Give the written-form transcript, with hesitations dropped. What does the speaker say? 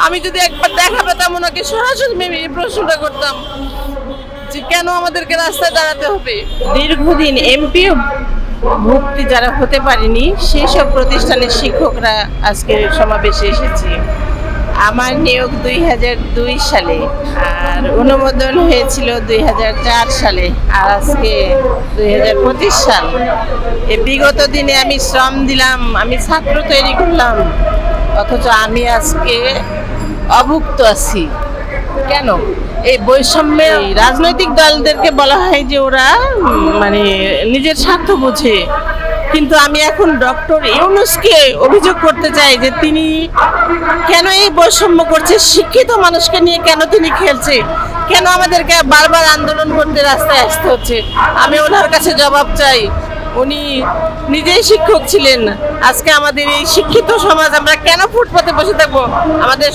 আমি যদি একবার দেখা পেতাম ওনাকে সরাসরি আমি এই প্রশ্নটা করতাম যে কেন আমাদেরকে রাস্তায় দাঁড়াতে হবে। দীর্ঘদিন এমপি ভুক্তি যারা হতে পারেনি সেই সব প্রতিষ্ঠানের শিক্ষকরা আজকের সমাবেশে এসেছি। আমার নিয়োগ 2002 সালে আর অনুমোদন হয়েছিল 2004 সালে আর আজকে 2025 সাল। এই বিগত দিনে আমি শ্রম দিলাম, আমি ছাত্র তৈরি করলাম, অথচ আমি আজকে অভুক্ত আছি। কেন? এই বৈষম্যে রাজনৈতিক দলদেরকে বলা হয় যে ওরা মানে নিজের স্বার্থ বোঝে, কিন্তু আমি এখন ডক্টর ইউনূসকে অভিযোগ করতে চাই যে তিনি কেন এই বৈষম্য করছে, শিক্ষিত মানুষকে নিয়ে কেন তিনি খেলছে, কেন আমাদেরকে বারবার আন্দোলন করতে রাস্তায় আসতে হচ্ছে। আমি ওনার কাছে জবাব চাই। উনি নিজেই শিক্ষক ছিলেন, আজকে আমাদের এই শিক্ষিত সমাজ আমরা কেন ফুটপাতে বসে থাকবো? আমাদের